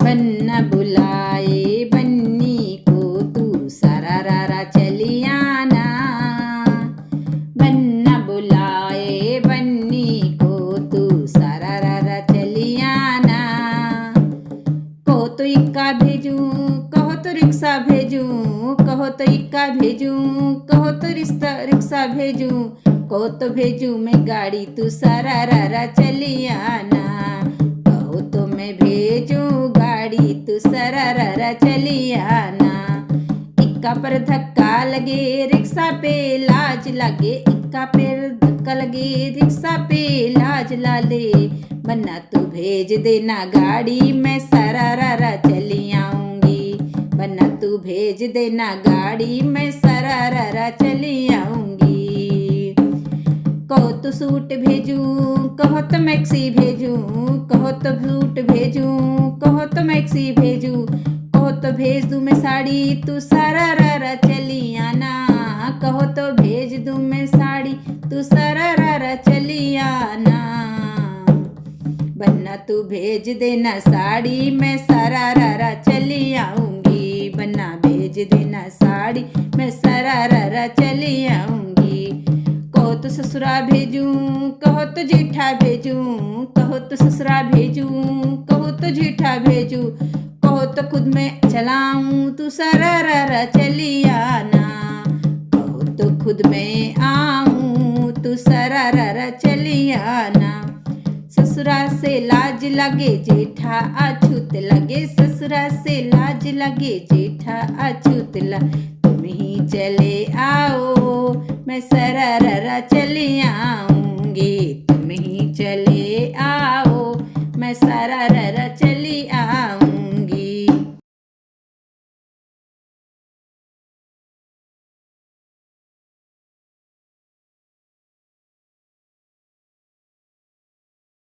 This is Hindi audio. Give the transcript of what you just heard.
बन्ना बुलाए बन्नी को तू सरारा चली आना। बन्ना बुलाए बन्नी को तू सरारा चली आना। कहो तो इक्का भेजूं कहो तो रिक्शा भेजूं, कहो तो इक्का भेजूं कहो तो रिक्शा भेजूं, कहो तो भेजूं मैं गाड़ी तू सरारा चली आना। कहो तो मैं भेजूं गाड़ी तू सरारा चली आना। इक्का पर धक्का लगे रिक्शा पे लाज लगे, इक्का पर धक्का लगे रिक्शा पे लाज ला ले। बन्ना तू भेज देना गाड़ी मैं सरारा चली आऊंगी। बन्ना तू भेज देना गाड़ी मैं सरारा चली आऊंगी। कहो तो सूट भेजूं कहो तो मैक्सी भेजूं, कहो तो सूट भेजूं कहो तो मैक्सी भेजूं, कहो तो भेज दूं मैं साड़ी तू सरारा चली आना। कहो तो भेज दूं मैं साड़ी तू सरारा चली आना। बन्ना तू भेज देना साड़ी मैं सरारा चली आऊंगी। बन्ना भेज देना साड़ी मैं सरारा चली आऊंगी। कहो तो ससुरा भेजूं कहो तो जेठा भेजूं, कहो तो ससुरा भेजूं कहो तो जेठा भेजूं, कहो तो खुद मैं चलाऊं तू सरारा चली आना। कहो तो खुद मैं आऊं तू सरारा चली आना। ससुरा से लाज लगे जेठा अछूत लगे, ससुरा से लाज लगे जेठा अछूत लगे। तुम ही चले आओ मैं सरारा चली आऊंगी, तुम ही चले